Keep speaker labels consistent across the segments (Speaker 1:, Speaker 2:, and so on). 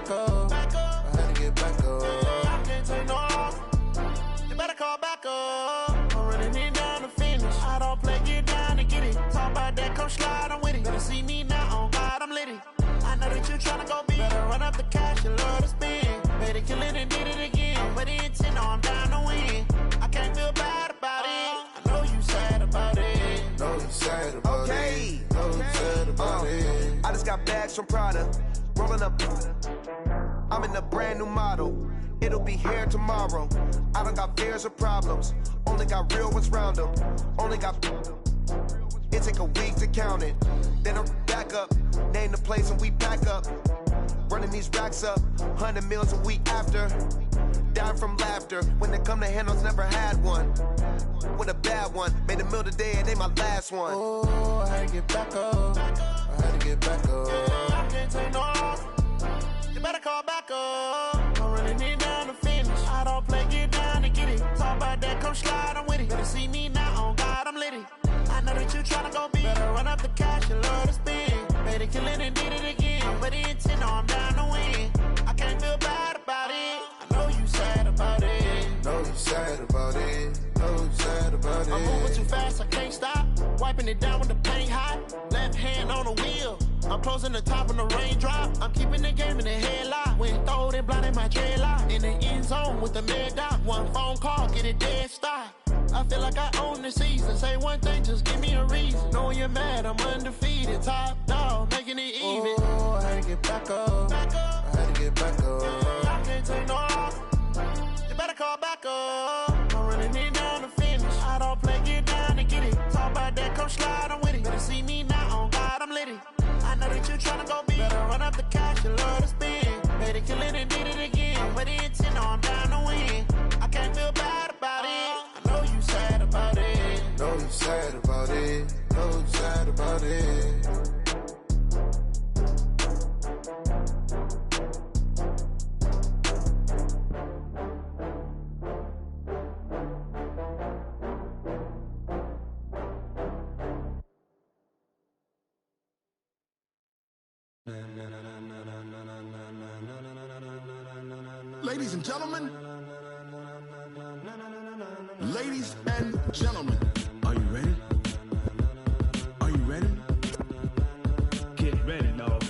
Speaker 1: back up. I had to get back up. I can't take no loss. You better call back up. I'm running it down to finish. I don't play, get down to get it. Talk about that, come slide, I'm with it. Better see me now, on God, I'm litty. I know that you tryna go big. Better run up the cash, you love to spend. Better kill it and did it again. But the intent, no, I'm down to win. I can't feel bad about it. I know you sad about it.
Speaker 2: Know you sad about it. Know you sad about it.
Speaker 3: I just got bags from Prada. Rolling up. I'm in a brand new model. It'll be here tomorrow. I don't got fears or problems. Only got real ones round them. Only got. It take a week to count it. Then I'm back up. Name the place and we back up. Running these racks up. 100 meals a week after. Dying from laughter. When it come to handles, never had one. With a bad one. Made a meal today and they my last one.
Speaker 1: Oh, I had to get back up. I had to get back up. I can't take no loss. You better call back up. I'm running it down to finish. I don't play, get down to get it. Talk about that, come slide, I'm with it. Better see me now, on God, I'm litty. I know that you tryna go big. Better run up the cash, you love to spend. Better kill it and did it again. But the intent, no, I'm down to win. I can't feel bad about it. I know you sad about it.
Speaker 2: Know you sad about it. Know you sad about it.
Speaker 1: I'm moving too fast, I can't stop. Wiping it down with the paint hot. Left hand on the wheel. I'm closing the top of the raindrop. I'm keeping the game in the headlock. When throwed and blinded my dreadlock. In the end zone with the mad dot. One phone call, get it dead stop. I feel like I own the season. Say one thing, just give me a reason. Knowing you're mad, I'm undefeated. Top dog, making it even.
Speaker 2: Oh, I had to get back up. I had to get back up.
Speaker 1: I can't take no loss. You better call back up. I'm running it down to finish. I don't play, get down to get it. Talk about that, come slide, I'm with it. Better see me now, on God, I'm litty. I know that you tryna go big. Better run up the cash, you love to spend. Better kill it and did it again. But the intent, no, I'm down to win. I can't feel bad about it. I know you sad about it.
Speaker 2: Know you sad about it. Know you sad about it.
Speaker 4: Ladies and gentlemen, ladies and gentlemen, are you ready? Are you ready? Get ready, dog.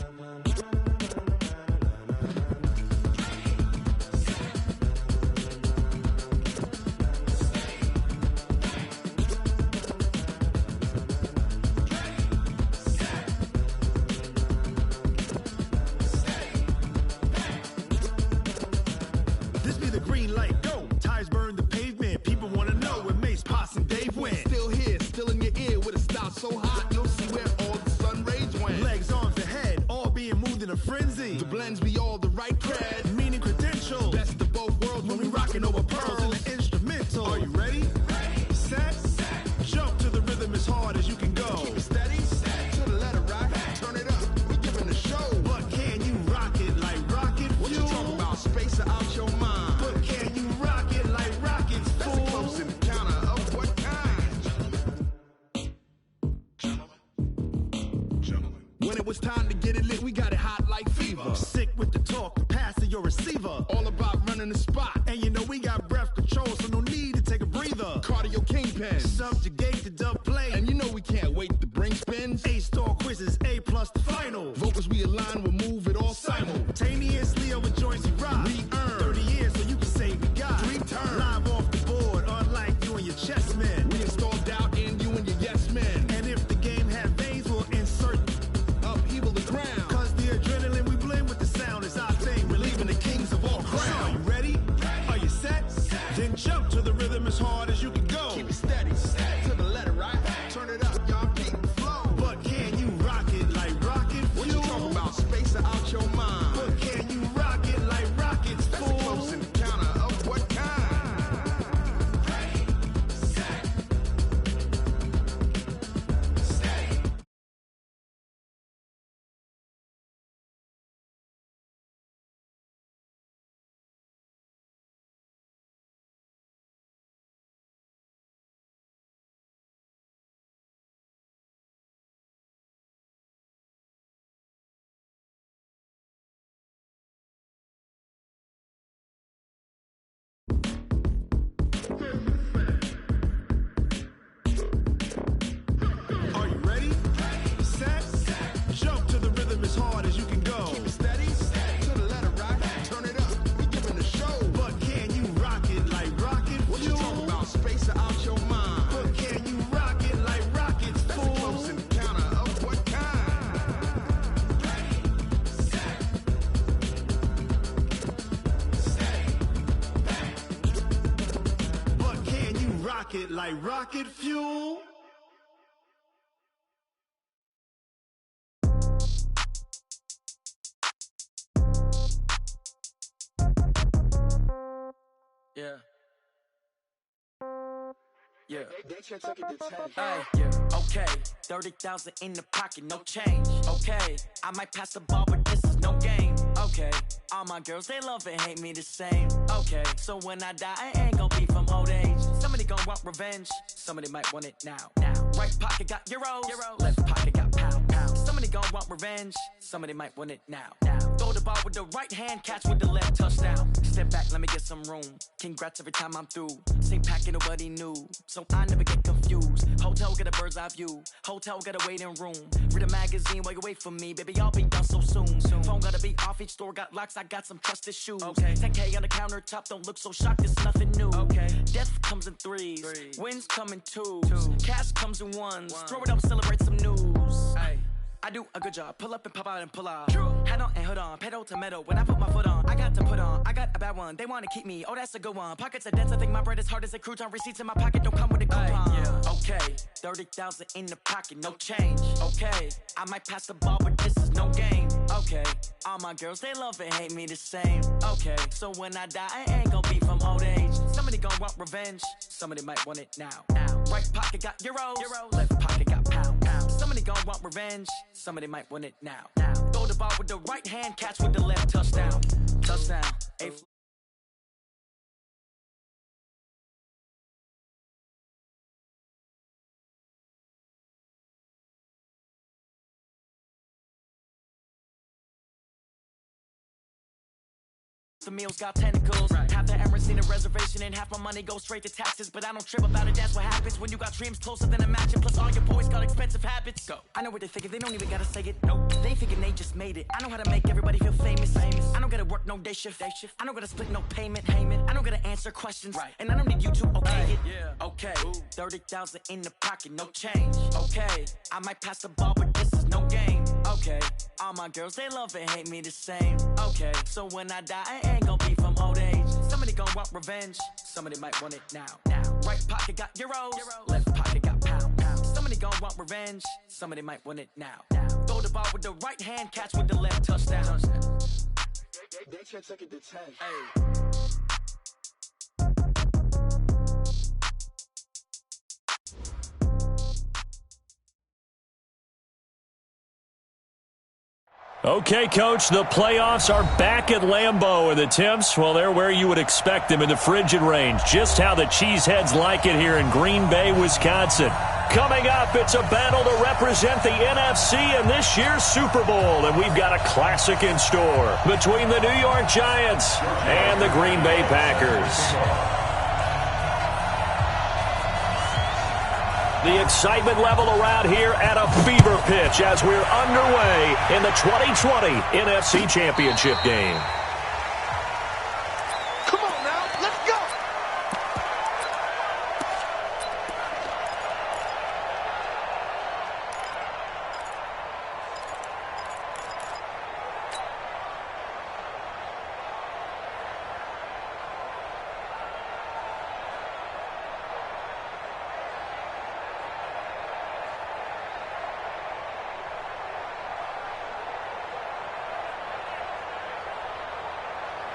Speaker 4: This be the green light, go. Tires burn the pavement. People want to know where Mace, Potts, and Dave went. Still here, still in your ear with a style so hot, you'll see where all the sun rays went. Legs, arms, and head, all being moved in a frenzy. The blends be all the right cred, meaning credentials. Best of both worlds when we rockin' over pearls in the instrumental. Are you ready? Ready. Set. Jump to the rhythm as hard as you can go. Keep it steady. To the letter right. Turn it up. We giving the show. But can you rock it like rocket fuel? What you talking about? Space out your mind. But can you rock it like rockets, fool? That's a close encounter of what kind? Gentlemen. When it was time to get it lit, we got it hot like fever. Sick with the talk, the pass to your receiver. All about running the spot. And you know we got breath control, so no need to take a breather. Cardio kingpin. Subjugate the dub play. And you know we can't wait to bring spins. A-star quizzes, A+ the final. Vocals we align, we'll move it all simultaneously over joints we rock. We earn 30 years, so you can say we got 3 turns. Live off the board, unlike you and your chess men. We install doubt in you and your yes men. And if the game had veins, we'll insert upheaval the ground. Cause the adrenaline we blend with the sound is our thing. We're leaving the kings of all crowns. So are you ready? Are you set? Then jump to the rhythm as hard as you can go. Keep it steady. To the letter right. pocket like rocket fuel.
Speaker 5: Yeah. Yeah. Yeah. Okay. 30,000 in the pocket, no change. Okay. I might pass the ball, but this is no game. Okay. All my girls, they love and hate me the same. Okay. So when I die, I ain't gonna be from old age. Somebody gon' want revenge. Somebody might want it now. Right pocket got euros. Left pocket got pound. Somebody gon' want revenge. Somebody might want it now. Throw the ball with the right hand, catch with the left, touchdown. Step back, let me get some room. Congrats every time I'm through. Same packet, nobody knew, so I never get confused. Hotel got a bird's eye view. Hotel got a waiting room. Read a magazine while you wait for me, baby. I'll be done so soon. Phone gotta be off. Each store got locks. I got some trusted shoes. Okay. 10K on the countertop. Don't look so shocked. It's nothing new. Okay. Death comes in threes. Wins come in twos. Cash comes in ones. Throw it up, celebrate some news. Ay. I do a good job. Pull up and pop out and pull out. Head on and hood on. Pedal to metal. When I put my foot on, I got to put on. I got a bad one. They want to keep me. Oh, that's a good one. Pockets are dense. I think my bread is hard as a crouton. Receipts in my pocket don't come with a coupon. Yeah. Okay. 30,000 in the pocket. No change. Okay. I might pass the ball, but this is no game. Okay. All my girls, they love and hate me the same. Okay. So when I die, I ain't gonna be from old age. Somebody gon' want revenge. Somebody might want it now. Right pocket got euros. Left pocket got pound. Somebody gon' want revenge. Somebody might want it now. Throw the ball with the right hand, catch with the left, touchdown. Touchdown. The meals got tentacles. Half the Emirates need a reservation and half my money goes straight to taxes. But I don't trip about it, that's what happens when you got dreams closer than a match. And plus all your boys got expensive habits. Go. I know what they thinking, they don't even gotta say it. Nope. They thinking they just made it. I know how to make everybody feel famous. I don't gotta work no day shift. I don't gotta split no payment. I don't gotta answer questions. And I don't need you to okay it. Okay. 30,000 in the pocket, no change. Okay. I might pass the ball, but this is no game. Okay. All my girls, they love and hate me the same. Okay. So when I die, I ain't gonna be from old age. Somebody gon' want revenge. Somebody might want it now. Right pocket got euros. Left pocket got pound. Somebody gon' want revenge. Somebody might want it now. Throw the ball with the right hand, catch with the left, touchdown. They took it to 10. Hey.
Speaker 6: Okay, Coach, the playoffs are back at Lambeau, and the temps, well, they're where you would expect them in the frigid range. Just how the Cheeseheads like it here in Green Bay, Wisconsin. Coming up, it's a battle to represent the NFC in this year's Super Bowl, and we've got a classic in store between the New York Giants and the Green Bay Packers. The excitement level around here at a fever pitch as we're underway in the 2020 NFC Championship game.
Speaker 3: Come on now, let's go!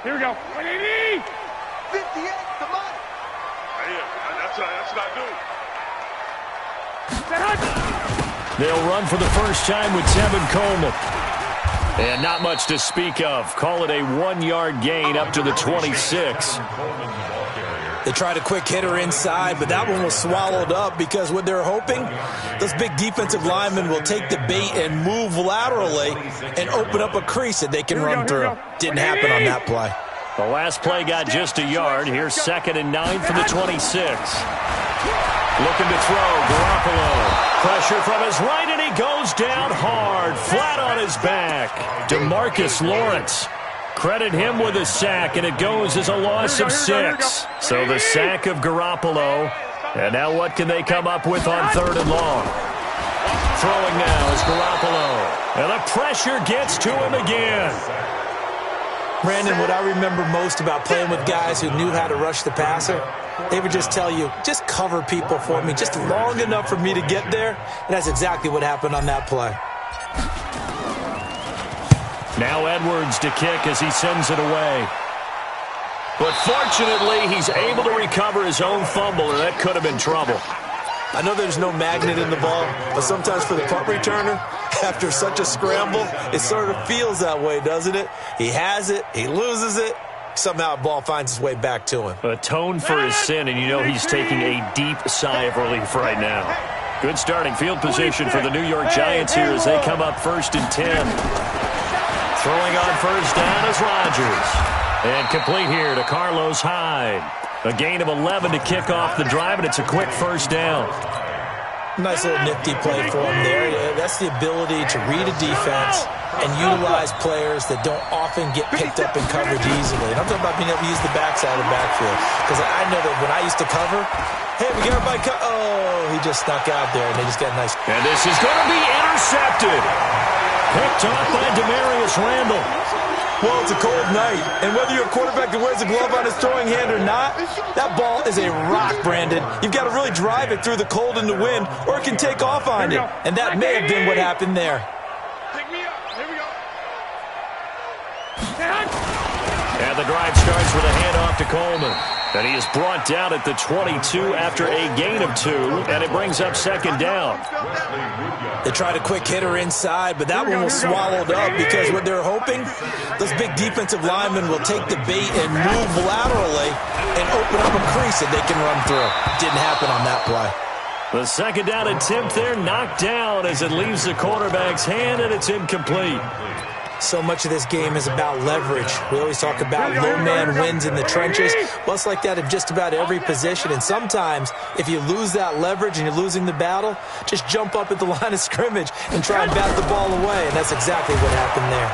Speaker 7: Here we go. 180!
Speaker 3: 58, come on!
Speaker 7: That's what I do.
Speaker 6: They'll run for the first time with Tevin Coleman. And not much to speak of. Call it a 1-yard gain up to the 26.
Speaker 8: They tried a quick hitter inside, but that one was swallowed up because what they're hoping, those big defensive linemen will take the bait and move laterally and open up a crease that they can run through. Didn't happen on that play.
Speaker 6: The last play got just a yard. Here's 2nd and 9 for the 26. Looking to throw, Garoppolo. Pressure from his right, and he goes down hard, flat on his back. DeMarcus Lawrence. Credit him with a sack, and it goes as a loss of 6. So the sack of Garoppolo. And now what can they come up with on 3rd and long? Throwing now is Garoppolo. And the pressure gets to him again.
Speaker 8: Brandon, what I remember most about playing with guys who knew how to rush the passer they would just tell you, just cover people for me, just long enough for me to get there. And that's exactly what happened on that play.
Speaker 6: Now Edwards to kick as he sends it away. But fortunately, he's able to recover his own fumble, and that could have been trouble.
Speaker 8: I know there's no magnet in the ball, but sometimes for the punt returner, after such a scramble, it sort of feels that way, doesn't it? He has it, he loses it, somehow the ball finds its way back to him.
Speaker 6: Atone for his sin, and you know he's taking a deep sigh of relief right now. Good starting field position for the New York Giants here as they come up 1st and 10. Throwing on first down is Rodgers. And complete here to Carlos Hyde. A gain of 11 to kick off the drive, and it's a quick first down.
Speaker 8: Nice little nifty play for him there. That's the ability to read a defense and utilize players that don't often get picked up in coverage easily. And I'm talking about being able to use the backside of the backfield. Because I know that when I used to cover, hey, we got everybody oh, he just snuck out there, and they just got a nice.
Speaker 6: And this is going to be intercepted. Picked off by Demarius Randall.
Speaker 8: Well, it's a cold night, and whether you're a quarterback that wears a glove on his throwing hand or not, that ball is a rock, Brandon. You've got to really drive it through the cold and the wind, or it can take off on you. And that may have been what happened there.
Speaker 7: Pick me up. Here we go.
Speaker 6: And the drive starts with a handoff to Coleman. And he is brought down at the 22 after a gain of 2, and it brings up 2nd down.
Speaker 8: They tried a quick hitter inside, but that one was swallowed up because what they're hoping, those big defensive linemen will take the bait and move laterally and open up a crease that they can run through. Didn't happen on that play.
Speaker 6: The 2nd down attempt there knocked down as it leaves the quarterback's hand, and it's incomplete.
Speaker 8: So much of this game is about leverage. We always talk about low man wins in the trenches. Well, it's like that in just about every position. And sometimes, if you lose that leverage and you're losing the battle, just jump up at the line of scrimmage and try and bat the ball away. And that's exactly what happened there.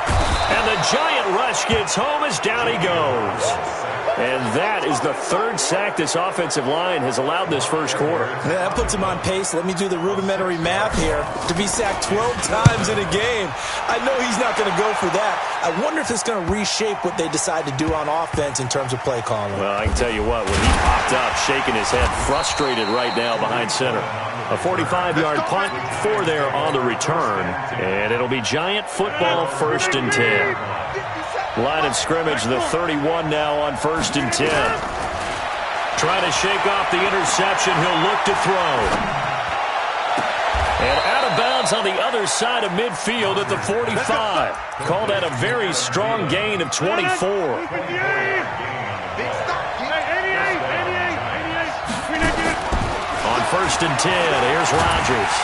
Speaker 6: And the giant rush gets home as down he goes. And that is the 3rd sack this offensive line has allowed this first quarter.
Speaker 8: Yeah, that puts him on pace. Let me do the rudimentary math here. To be sacked 12 times in a game, I know he's not going to go for that. I wonder if it's going to reshape what they decide to do on offense in terms of play calling.
Speaker 6: Well, I can tell you what, when he popped up, shaking his head, frustrated right now behind center. A 45-yard punt, 4 there on the return. And it'll be Giant football 1st and 10. Line of scrimmage, the 31 now on 1st and 10. Trying to shake off the interception. He'll look to throw. And out of bounds on the other side of midfield at the 45. Call that a very strong gain of 24. On 1st and 10, here's Rodgers.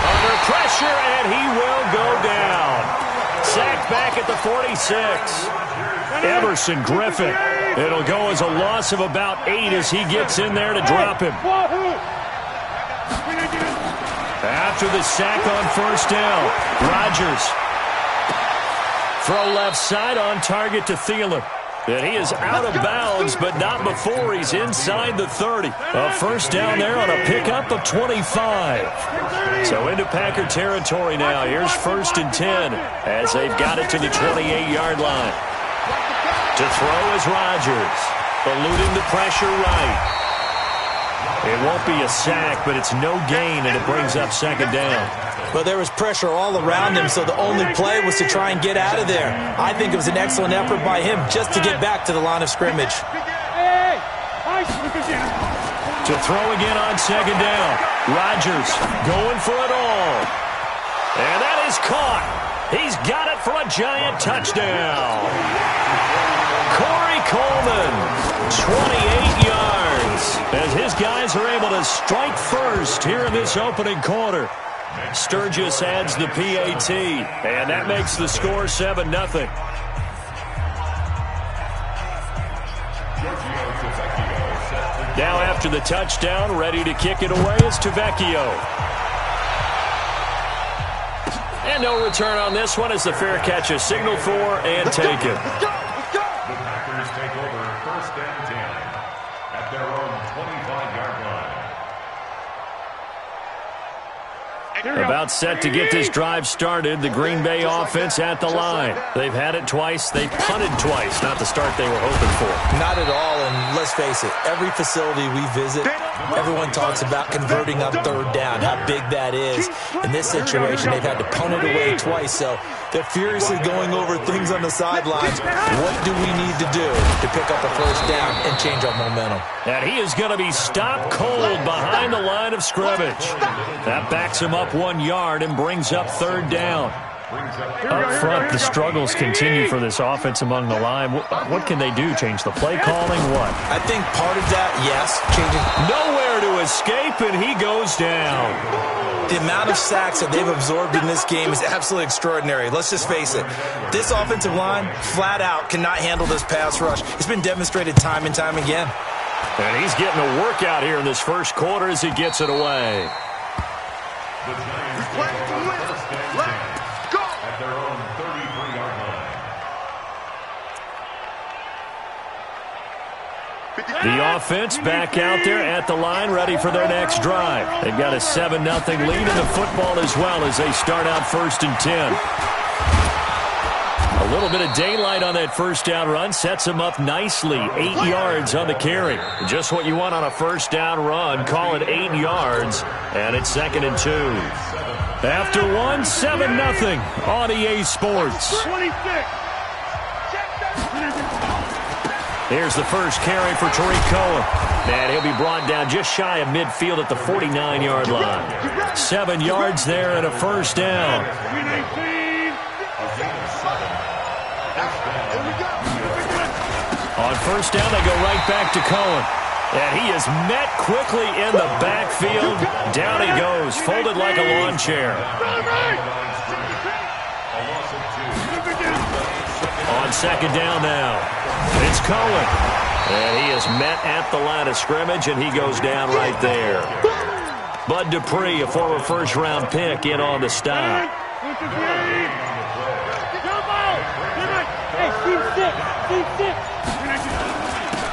Speaker 6: Under pressure, and he will go down. Sacked back at the 46. Emerson Griffin. It'll go as a loss of about 8 as he gets in there to drop him. After the sack on 1st down, Rodgers. Throw left side on target to Thielen. And he is out of bounds, but not before he's inside the 30. A 1st down there on a pickup of 25. So into Packer territory now. Here's 1st and 10 as they've got it to the 28-yard line. To throw is Rodgers, eluding the pressure right. It won't be a sack, but it's no gain, and it brings up 2nd down.
Speaker 8: Well, there was pressure all around him, so the only play was to try and get out of there. I think it was an excellent effort by him just to get back to the line of scrimmage.
Speaker 6: To throw again on 2nd down. Rodgers going for it all. And that is caught. He's got it for a Giant touchdown. Corey Coleman, 28 yards, as his guys are able to strike first here in this opening quarter. Sturgis adds the PAT, and that makes the score 7-0. Now after the touchdown, ready to kick it away is Tavecchio. And no return on this one as the fair catch is signaled for and taken.
Speaker 9: The Packers take over 1st and 10 at their own 25-yard line.
Speaker 6: About set to get this drive started. The Green Bay offense at the line. They've had it twice. They punted twice. Not the start they were hoping for.
Speaker 8: Not at all, and let's face it, every facility we visit, everyone talks about converting on third down, how big that is. In this situation, they've had to punt it away twice, so they're furiously going over things on the sidelines. What do we need to do to pick up a first down and change our momentum?
Speaker 6: And he is going to be stopped cold behind the line of scrimmage. That backs him up 1 yard and brings up third down. Up front, the struggles continue for this offense among the line. What can they do? Change the play calling? What?
Speaker 8: I think part of that, yes, changing.
Speaker 6: Nowhere to escape, and he goes down.
Speaker 8: The amount of sacks that they've absorbed in this game is absolutely extraordinary. Let's just face it. This offensive line, flat out, cannot handle this pass rush. It's been demonstrated time and time again.
Speaker 6: And he's getting a workout here in this first quarter as he gets it away. The offense back out there at the line, ready for their next drive. They've got a 7-0 lead in the football as well as they start out 1st and 10. A little bit of daylight on that first down run sets them up nicely. 8 yards on the carry. Just what you want on a first down run. Call it 8 yards, and it's 2nd and 2. After 1, 7-0 on EA Sports.
Speaker 7: 26.
Speaker 6: Here's the first carry for Tariq Cohen. And he'll be brought down just shy of midfield at the 49-yard line. 7 yards there and a first down. On first down, they go right back to Cohen. And he is met quickly in the backfield. Down he goes, folded like a lawn chair. On second down now, it's Cohen. And he is met at the line of scrimmage, and he goes down right there. Bud Dupree, a former first-round pick, in on the stop.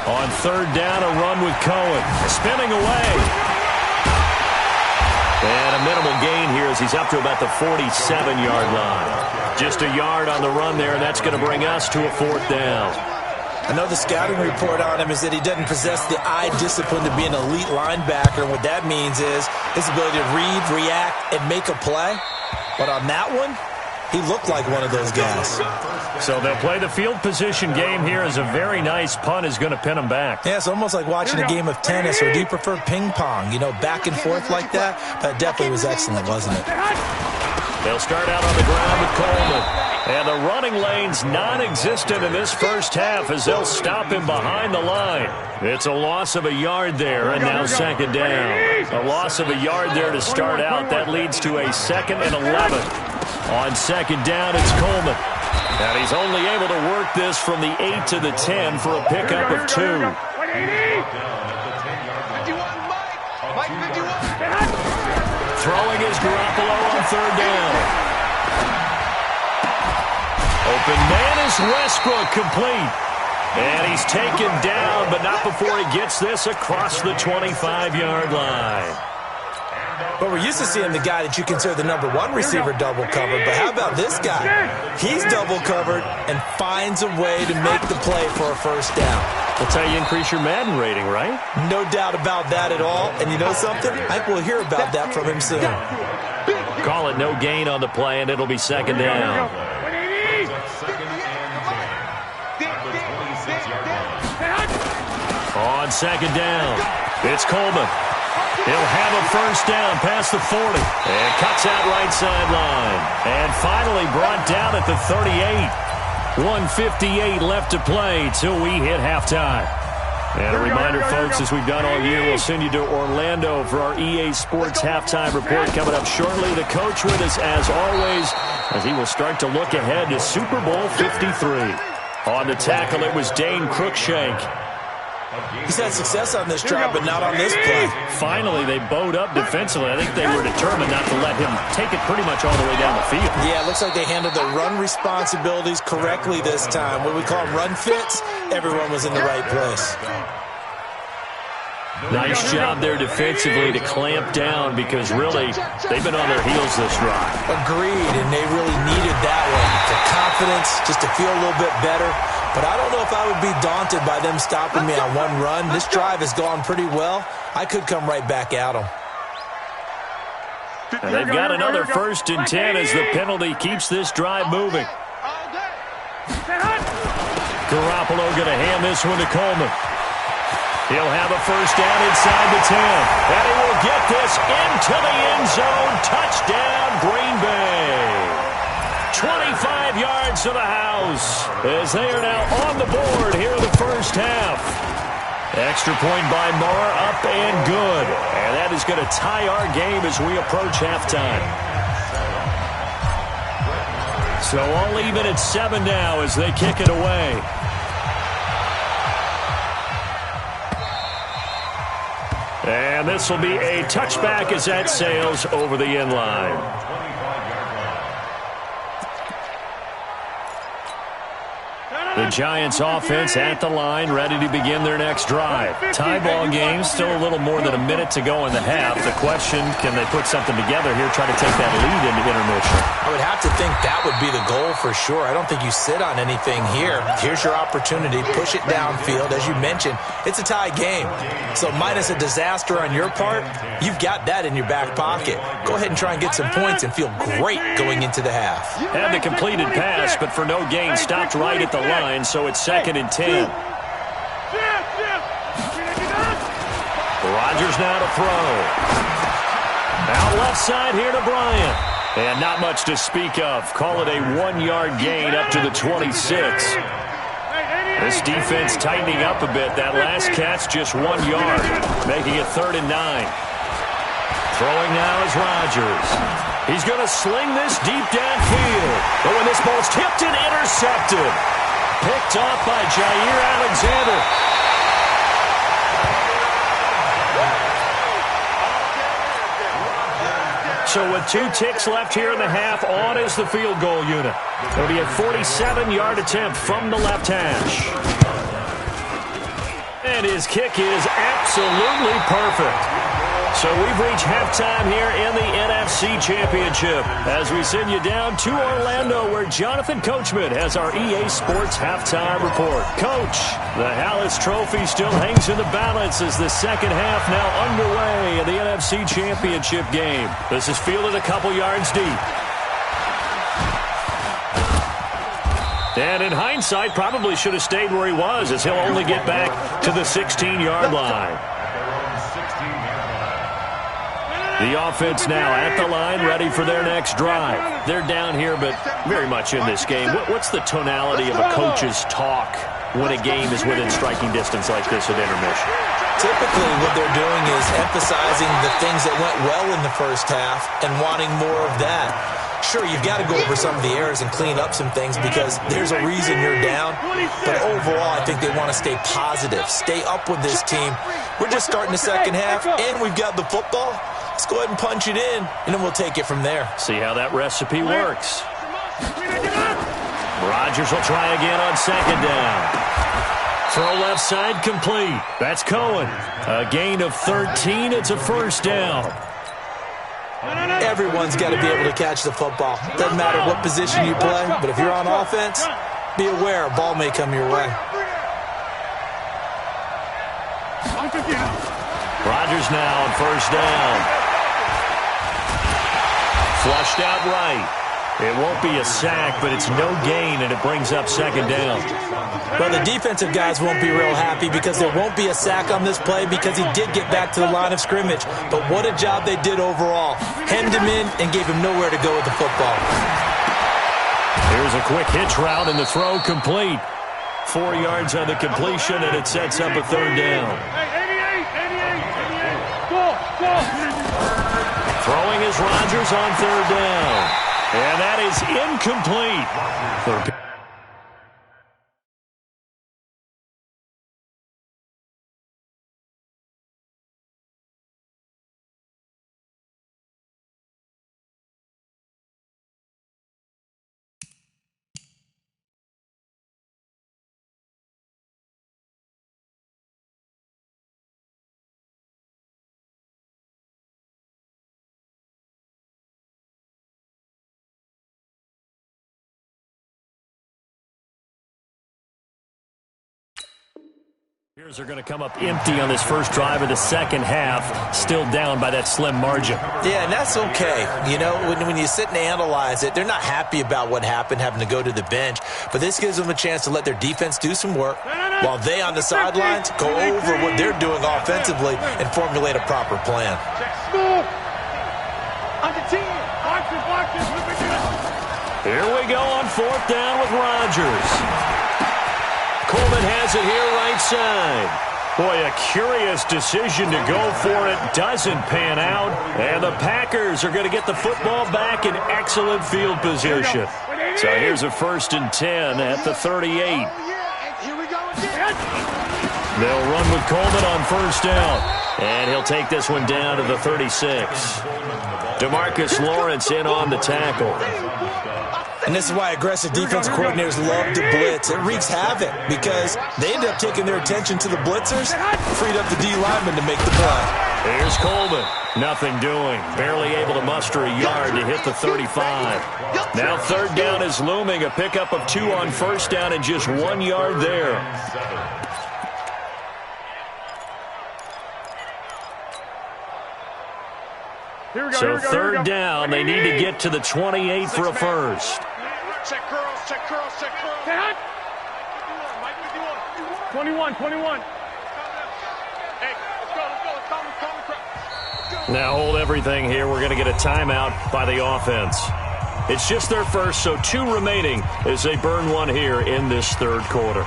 Speaker 6: On third down, a run with Cohen. Spinning away. And a minimal gain here as he's up to about the 47-yard line. Just a yard on the run there, and that's going to bring us to a 4th down.
Speaker 8: I know the scouting report on him is that he doesn't possess the eye discipline to be an elite linebacker. And what that means is his ability to read, react, and make a play. But on that one, he looked like one of those guys.
Speaker 6: So they'll play the field position game here as a very nice punt is going to pin them back.
Speaker 8: Yeah, it's almost like watching a game of tennis, or do you prefer ping pong? You know, back and forth like that? That definitely was excellent, wasn't it?
Speaker 6: They'll start out on the ground with Coleman. And the running lane's non-existent in this first half as they'll stop him behind the line. It's a loss of a yard there, and now second down. A loss of a yard there to start out. That leads to a 2nd and 11. On second down, it's Coleman. And he's only able to work this from the 8 to the 10 for a pickup of 2. Throwing is Garoppolo on third down. Open man is Westbrook, complete. And he's taken down, but not before he gets this across the 25-yard line.
Speaker 8: But we're used to seeing the guy that you consider the number 1 receiver double covered. But how about this guy? He's double covered and finds a way to make the play for a first down.
Speaker 6: That's how you increase your Madden rating, right?
Speaker 8: No doubt about that at all. And you know something? I think we'll hear about that from him soon.
Speaker 6: Call it no gain on the play, and it'll be second down. On second down, it's Coleman. He'll have a first down past the 40. And cuts out right sideline. And finally brought down at the 38. 1:58 left to play till we hit halftime. And a reminder, folks, as we've done all year, we'll send you to Orlando for our EA Sports halftime report coming up shortly. The coach with us, as always, as he will start to look ahead to Super Bowl 53. On the tackle, it was Dane Cruikshank.
Speaker 8: He's had success on this drive, but not on this play.
Speaker 6: Finally, they bowed up defensively. I think they were determined not to let him take it pretty much all the way down the field.
Speaker 8: Yeah, it looks like they handled their run responsibilities correctly this time. What we call them run fits, everyone was in the right place.
Speaker 6: Nice job there defensively to clamp down because really they've been on their heels this drive.
Speaker 8: Agreed, and they really needed that one for confidence, just to feel a little bit better. But I don't know if I would be daunted by them stopping me on one run. This drive has gone pretty well. I could come right back at them.
Speaker 6: And they've got another 1st and 10 as the penalty keeps this drive moving. Garoppolo going to hand this one to Coleman. He'll have a 1st down inside the 10. And he will get this into the end zone. Touchdown, Green Bay. 25 yards to the house as they are now on the board here in the first half. Extra point by Moore, up and good. And that is going to tie our game as we approach halftime. So all even at 7 now as they kick it away. And this will be a touchback as that sails over the end line. The Giants offense at the line, ready to begin their next drive. Tie ball game, still a little more than a minute to go in the half. The question, can they put something together here, try to take that lead into intermission?
Speaker 8: I would have to think that would be the goal for sure. I don't think you sit on anything here. Here's your opportunity. Push it downfield. As you mentioned, it's a tie game. So minus a disaster on your part, you've got that in your back pocket. Go ahead and try and get some points and feel great going into the half.
Speaker 6: Had the completed pass, but for no gain, stopped right at the line. So it's 2nd and 10. Rodgers now to throw. Out left side here to Bryant. And not much to speak of. Call it a 1-yard gain up to the 26. This defense tightening up a bit. That last catch just 1 yard, making it 3rd and 9. Throwing now is Rodgers. He's going to sling this deep downfield. But when this ball's tipped and intercepted. Picked off by Jair Alexander. So with 2 ticks left here in the half, on is the field goal unit. It'll be a 47-yard attempt from the left hash. And his kick is absolutely perfect. So we've reached halftime here in the NFC Championship as we send you down to Orlando where Jonathan Coachman has our EA Sports Halftime Report. Coach, the Hallis Trophy still hangs in the balance as the second half now underway in the NFC Championship game. This is fielded a couple yards deep. And in hindsight, probably should have stayed where he was as he'll only get back to the 16-yard line. The offense now at the line, ready for their next drive. They're down here, but very much in this game. What's the tonality of a coach's talk when a game is within striking distance like this at intermission?
Speaker 8: Typically, what they're doing is emphasizing the things that went well in the first half and wanting more of that. Sure, you've got to go over some of the errors and clean up some things because there's a reason you're down. But overall, I think they want to stay positive, stay up with this team. We're just starting the second half, and we've got the football. Let's go ahead and punch it in, and then we'll take it from there.
Speaker 6: See how that recipe works. Rodgers will try again on 2nd down. Throw left side complete. That's Cohen. A gain of 13. It's a 1st down.
Speaker 8: Everyone's got to be able to catch the football. Doesn't matter what position you play, but if you're on offense, be aware a ball may come your way.
Speaker 6: Rodgers now on 1st down. Flushed out right. It won't be a sack, but it's no gain, and it brings up 2nd down.
Speaker 8: Well, the defensive guys won't be real happy because there won't be a sack on this play because he did get back to the line of scrimmage. But what a job they did overall. Hemmed him in and gave him nowhere to go with the football.
Speaker 6: Here's a quick hitch route, and the throw complete. 4 yards on the completion, and it sets up a 3rd down. Throwing is Rodgers on 3rd down. And that is incomplete. Here's are going to come up empty on this first drive of the second half, still down by that slim margin.
Speaker 8: Yeah, and that's okay. You know, when you sit and analyze it, they're not happy about what happened, having to go to the bench. But this gives them a chance to let their defense do some work while they on the sidelines go over what they're doing offensively and formulate a proper plan.
Speaker 6: Here we go on fourth down with Rodgers. Coleman has it here right side. Boy, a curious decision to go for it. Doesn't pan out. And the Packers are going to get the football back in excellent field position. So here's a 1st and 10 at the 38. They'll run with Coleman on first down. And he'll take this one down to the 36. DeMarcus Lawrence in on the tackle.
Speaker 8: And this is why aggressive defensive coordinators love to blitz. It wreaks havoc because they end up taking their attention to the blitzers, freed up the D lineman to make the play.
Speaker 6: Here's Coleman. Nothing doing. Barely able to muster a yard to hit the 35. Now third down is looming. A pickup of 2 on first down and just 1 yard there. So third down, they need to get to the 28 for a first.
Speaker 7: Check curls, check curls, check curls. 21. Hey, let's go.
Speaker 6: Now hold everything here. We're going to get a timeout by the offense. It's just their first, so 2 remaining as they burn 1 here in this third quarter.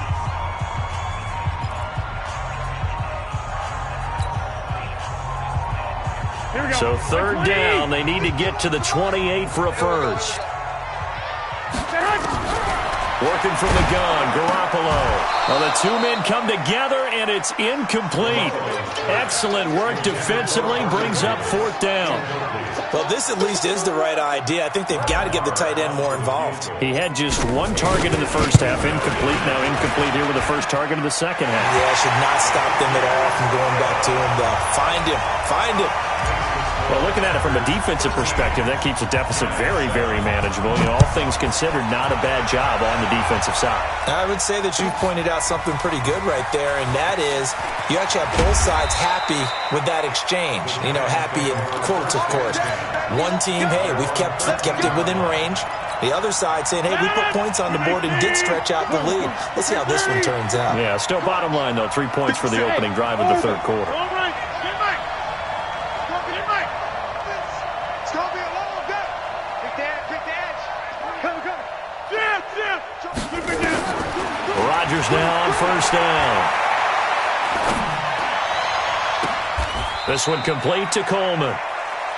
Speaker 6: So third down, they need to get to the 28 for a first. Working from the gun, Garoppolo. Well, the 2 men come together, and it's incomplete. Excellent work defensively, brings up fourth down.
Speaker 8: Well, this at least is the right idea. I think they've got to get the tight end more involved.
Speaker 6: He had just 1 target in the first half, incomplete. Now incomplete here with the first target of the second half.
Speaker 8: Yeah, should not stop them at all from going back to him, though. Find him.
Speaker 6: Well, looking at it from a defensive perspective, that keeps the deficit very, very manageable. You know, all things considered, not a bad job on the defensive side.
Speaker 8: I would say that you've pointed out something pretty good right there, and that is you actually have both sides happy with that exchange. You know, happy in quotes, of course. One team, hey, we've kept it within range. The other side saying, hey, we put points on the board and did stretch out the lead. Let's see how this one turns out.
Speaker 6: Yeah, still bottom line, though, 3 points for the opening drive of the third quarter. Rodgers now on first down. This one complete to Coleman.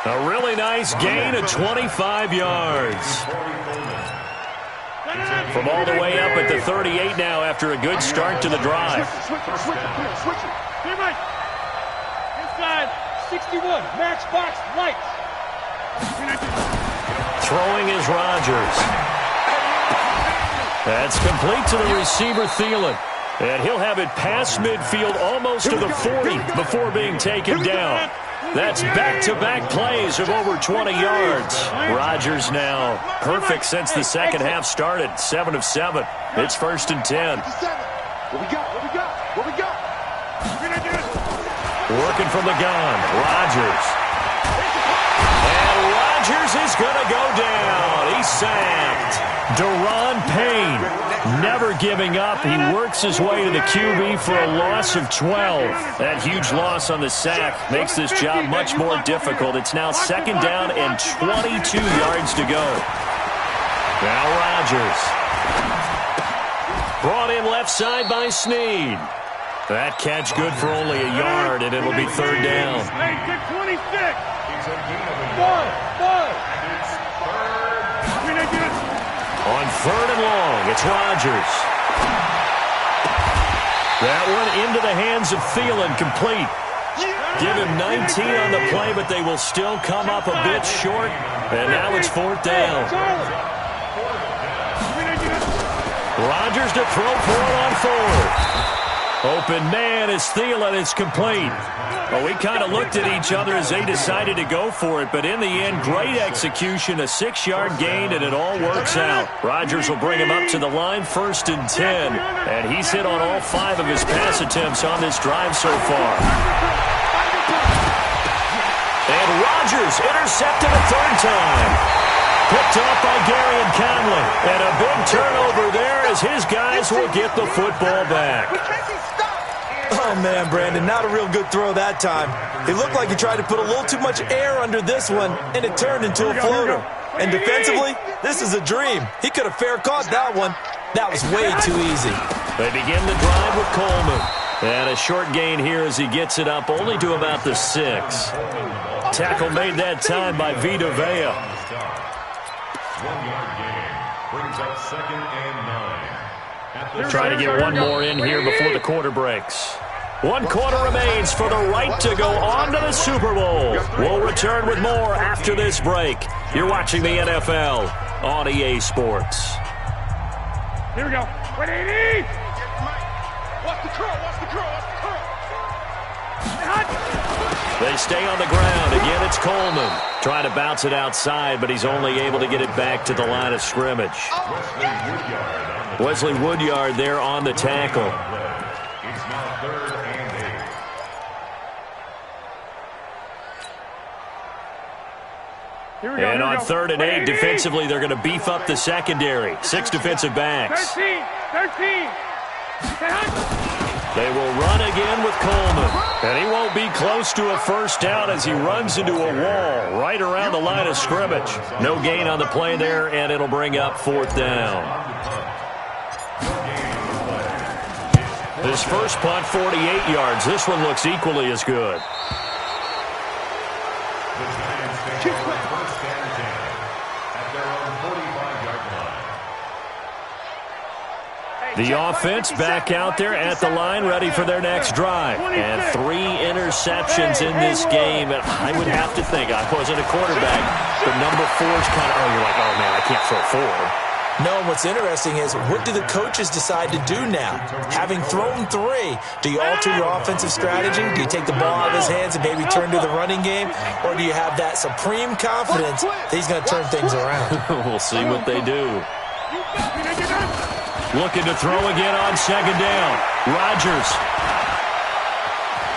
Speaker 6: A really nice gain of 25 yards. From all the way up at the 38 now after a good start to the drive.
Speaker 7: Inside, 61, matchbox lights.
Speaker 6: Throwing is Rodgers. That's complete to the receiver, Thielen. And he'll have it past midfield almost to the 40 before being taken down. That's back-to-back plays of over 20 yards. Rodgers now perfect since the second half started. 7 of 7. It's 1st and 10.
Speaker 7: What we got?
Speaker 6: Working from the gun, Rodgers. And Rodgers is going to go down. He's sacked. Daron Payne never giving up. He works his way to the QB for a loss of 12. That huge loss on the sack makes this job much more difficult. It's now 2nd down and 22 yards to go. Now Rodgers. Brought in left side by Snead. That catch good for only a yard, and it'll be 3rd down.
Speaker 7: 26.
Speaker 6: On 3rd and long, it's Rodgers. That one into the hands of Thielen, complete. Give him 19 on the play, but they will still come up a bit short. And now it's 4th down. Rodgers to throw for it on 4th. Open man is Thielen. It's complete. Well, we kind of looked at each other as they decided to go for it, but in the end, great execution, a 6-yard gain, and it all works out. Rodgers will bring him up to the line, 1st and 10, and he's hit on all 5 of his pass attempts on this drive so far. And Rodgers intercepted a 3rd time. Picked off by Gary and Conley. And a big turnover there as his guys will get the football back.
Speaker 8: Oh, man, Brandon, not a real good throw that time. It looked like he tried to put a little too much air under this one, and it turned into a floater. And defensively, this is a dream. He could have fair caught that one. That was way too easy.
Speaker 6: They begin the drive with Coleman. And a short gain here as he gets it up only to about the 6. Tackle made that time by Vita Vea.
Speaker 9: 1-yard gain brings up 2nd and 9.
Speaker 6: Trying to get one more in here before the quarter breaks. 1 quarter remains for the right to go on to the Super Bowl. We'll return with more after this break. You're watching the NFL on EA Sports.
Speaker 7: Here we go. 180. Watch the curl. Watch the curl. Watch the curl.
Speaker 6: They stay on the ground. Again, it's Coleman. Trying to bounce it outside, but he's only able to get it back to the line of scrimmage. Wesley Woodyard there on the tackle.
Speaker 9: It's now 3rd and 8.
Speaker 7: Here we go.
Speaker 6: And on 3rd and 8, defensively, they're going to beef up the secondary. 6 defensive backs.
Speaker 7: 13.
Speaker 6: They will run again with Coleman. And he won't be close to a 1st down as he runs into a wall right around the line of scrimmage. No gain on the play there, and it'll bring up 4th down. His first punt, 48 yards. This one looks equally as good.
Speaker 9: The Giants take over 1st and 10 at their own 45-yard line.
Speaker 6: The offense back out there at the line, ready for their next drive. And 3 interceptions in this game. And I would have to think, I wasn't a quarterback, but number 4 is kind of, you're like, oh, man, I can't throw 4.
Speaker 8: No, and what's interesting is, what do the coaches decide to do now? Having thrown 3, do you alter your offensive strategy? Do you take the ball out of his hands and maybe turn to the running game? Or do you have that supreme confidence that he's going to turn things around?
Speaker 6: We'll see what they do. Looking to throw again on 2nd down. Rodgers.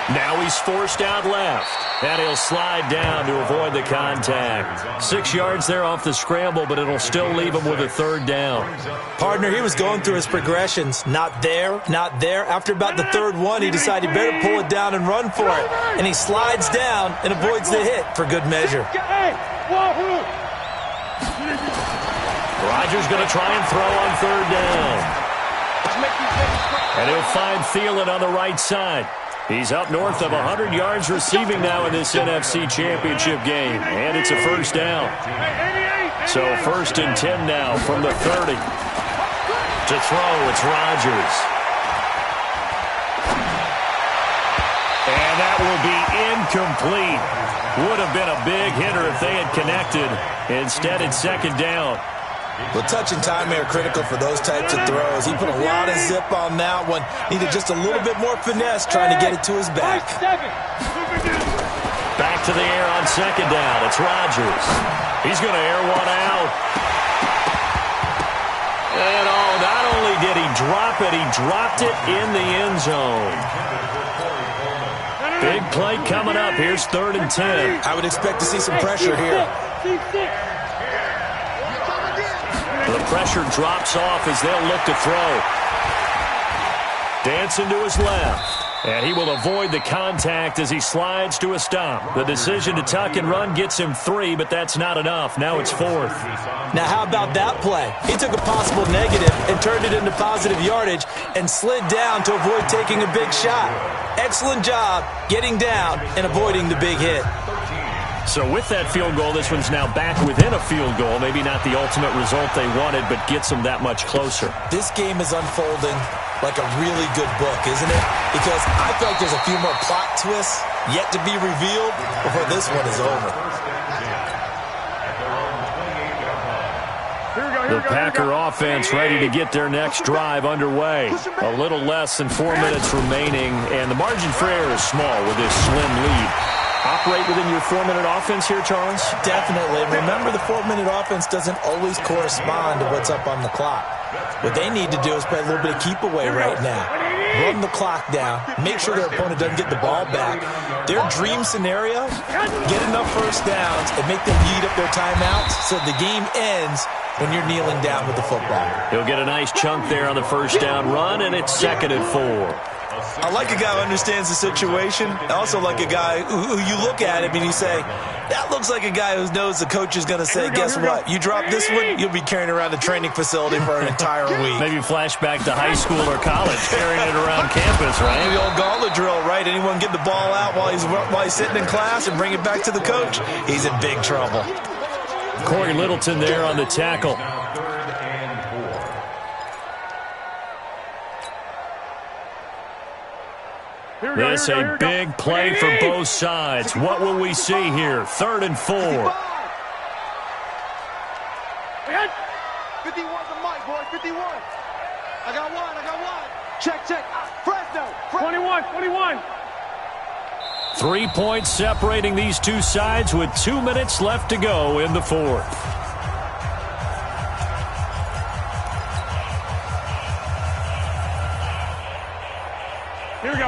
Speaker 6: Now he's forced out left. And he'll slide down to avoid the contact. 6 yards there off the scramble, but it'll still leave him with a 3rd down.
Speaker 8: Partner, he was going through his progressions. Not there, not there. After about the 3rd one, he decided he better pull it down and run for it. And he slides down and avoids the hit for good measure.
Speaker 6: Rodgers going to try and throw on 3rd down. And he'll find Thielen on the right side. He's up north of 100 yards receiving now in this NFC Championship game. And it's a 1st down. So 1st and 10 now from the 30. To throw, it's Rodgers. And that will be incomplete. Would have been a big hitter if they had connected. Instead, it's 2nd down.
Speaker 8: Well, touch and timing are critical for those types of throws. He put a lot of zip on that one. Needed just a little bit more finesse trying to get it to his back.
Speaker 6: Back to the air on 2nd down. It's Rodgers. He's going to air one out. And not only did he drop it, he dropped it in the end zone. Big play coming up. Here's 3rd and 10.
Speaker 8: I would expect to see some pressure here.
Speaker 6: The pressure drops off as they'll look to throw. Dancing to his left. And he will avoid the contact as he slides to a stop. The decision to tuck and run gets him 3, but that's not enough. Now it's 4th.
Speaker 8: Now how about that play? He took a possible negative and turned it into positive yardage and slid down to avoid taking a big shot. Excellent job getting down and avoiding the big hit.
Speaker 6: So with that field goal, this one's now back within a field goal. Maybe not the ultimate result they wanted, but gets them that much closer.
Speaker 8: This game is unfolding like a really good book, isn't it? Because I feel like there's a few more plot twists yet to be revealed before this one is over.
Speaker 7: Here we go.
Speaker 6: The Packer offense ready to get their next drive underway. A little less than 4 minutes remaining, and the margin for error is small with this slim lead. Operate within your 4-minute offense here, Charles?
Speaker 8: Definitely. Remember, the 4-minute offense doesn't always correspond to what's up on the clock. What they need to do is play a little bit of keep away right now. Run the clock down. Make sure their opponent doesn't get the ball back. Their dream scenario, get enough first downs and make them eat up their timeouts so the game ends when you're kneeling down with the football.
Speaker 6: He'll get a nice chunk there on the first down run, and it's 2nd and 4.
Speaker 8: I like a guy who understands the situation. I also like a guy who you look at him and you say, that looks like a guy who knows the coach is going to say, guess what? You drop this one, you'll be carrying around the training facility for an entire week.
Speaker 6: Maybe flashback to high school or college, carrying it around campus, right?
Speaker 8: The old gauntlet drill, right? Anyone get the ball out while he's sitting in class and bring it back to the coach? He's in big trouble.
Speaker 6: Corey Littleton there on the tackle. This a big play for both sides. What will we see here? 3rd and 4.
Speaker 3: 51's the mic, boys. 51. I got one. Check. Fresno.
Speaker 7: 21.
Speaker 6: 3 points separating these two sides with 2 minutes left to go in the 4th.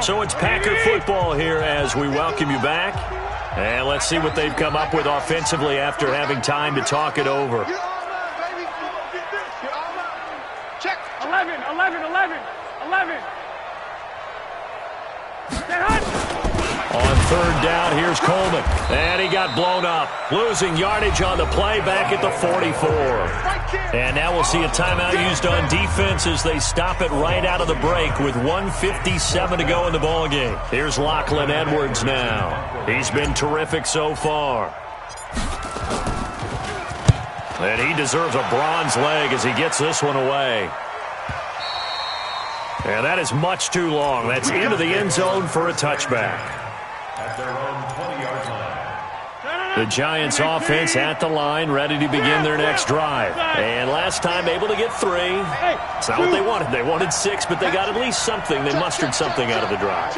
Speaker 6: So it's Packer football here as we welcome you back. And let's see what they've come up with offensively after having time to talk it over.
Speaker 7: Check. 11.
Speaker 6: On 3rd down, here's Coleman. And he got blown up. Losing yardage on the play back at the 44. And now we'll see a timeout used on defense as they stop it right out of the break with 1:57 to go in the ballgame. Here's Lachlan Edwards now. He's been terrific so far. And he deserves a bronze leg as he gets this one away. And that is much too long. That's into the end zone for a touchback.
Speaker 9: At their own 20-yard line.
Speaker 6: The Giants offense at the line, ready to begin their next drive. And last time able to get 3. It's not what they wanted. They wanted 6, but they got at least something. They mustered something out of the drive.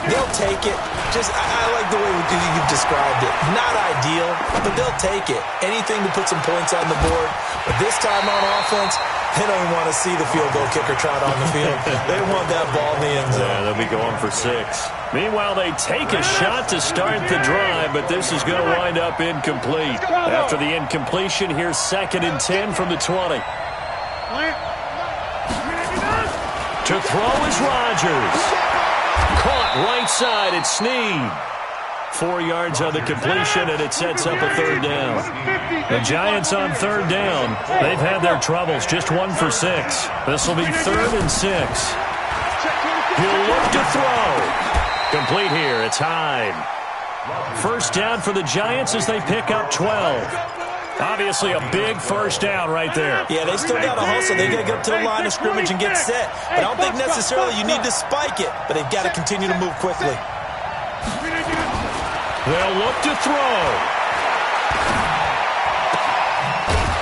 Speaker 8: They'll take it. I like the way you've described it. Not ideal, but they'll take it. Anything to put some points on the board. But this time on offense, they don't want to see the field goal kicker trot on the field. They want that ball in the end zone.
Speaker 6: Yeah, they'll be going for 6. Meanwhile, they take a shot to start the drive, but this is going to wind up incomplete. After the incompletion, here's 2nd and 10 from the 20. To throw is Rodgers. Caught right side, it's Snead. 4 yards on the completion, and it sets up a 3rd down. The Giants on 3rd down. They've had their troubles, just 1 for 6. This will be 3rd and 6. He'll look to throw. Complete here, it's Hyde. First down for the Giants as they pick up 12. Obviously a big first down right there.
Speaker 8: Yeah, they still got to hustle. They got to get up to the line of scrimmage and get set. But I don't think necessarily you need to spike it, but they've got to continue to move quickly.
Speaker 6: They'll look to throw.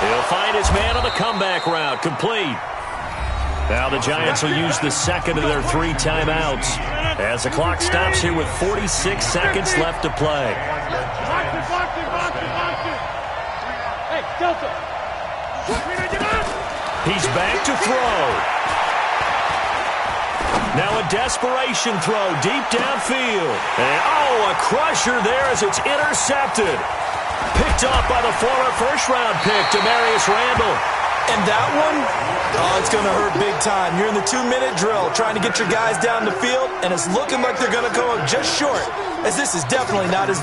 Speaker 6: He'll find his man on the comeback route. Complete. Now the Giants will use the 2nd of their 3 timeouts as the clock stops here with 46 seconds left to play.
Speaker 7: Hey, Delta.
Speaker 6: He's back to throw. Now a desperation throw deep downfield. And, a crusher there as it's intercepted. Picked off by the former first-round pick, Demarius Randall.
Speaker 8: And that one, it's going to hurt big time. You're in the 2-minute drill trying to get your guys down the field, and it's looking like they're going to go up just short, as this is definitely not as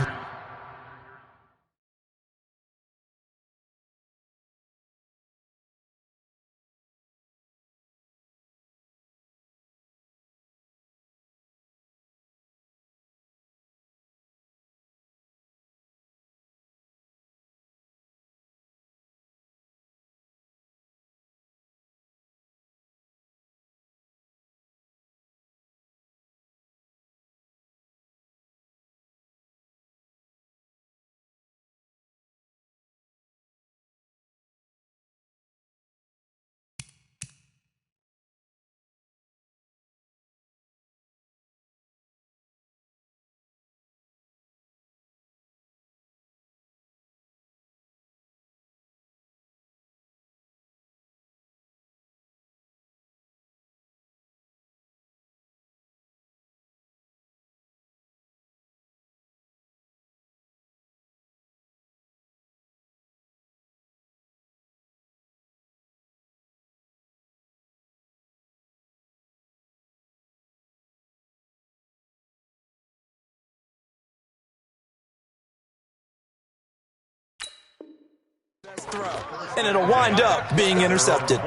Speaker 8: And it'll wind up being intercepted.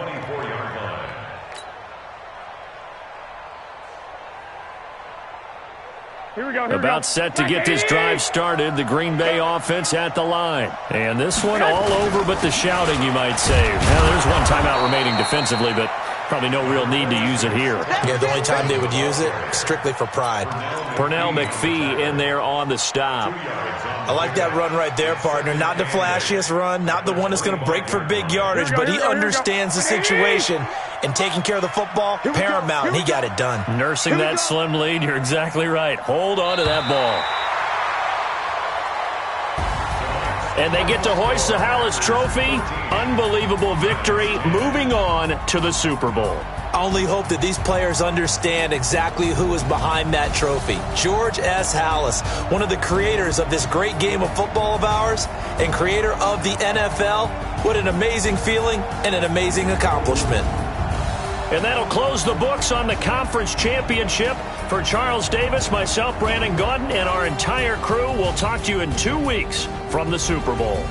Speaker 6: About set to get this drive started, the Green Bay offense at the line. And this one all over but the shouting, you might say. Now, there's one timeout remaining defensively, but probably no real need to use it here.
Speaker 8: Yeah, the only time they would use it, strictly for pride.
Speaker 6: Pernell McPhee in there on the stop.
Speaker 8: I like that run right there, partner. Not the flashiest run, not the one that's going to break for big yardage, but he understands the situation, and taking care of the football, paramount, and he got it done.
Speaker 6: Nursing that slim lead, you're exactly right. Hold on to that ball. And they get to hoist the Hallis Trophy. Unbelievable victory. Moving on to the Super Bowl.
Speaker 8: I only hope that these players understand exactly who is behind that trophy. George S. Hallis, one of the creators of this great game of football of ours and creator of the NFL. What an amazing feeling and an amazing accomplishment.
Speaker 6: And that'll close the books on the conference championship. For Charles Davis, myself, Brandon Gaudin, and our entire crew, we'll talk to you in 2 weeks from the Super Bowl.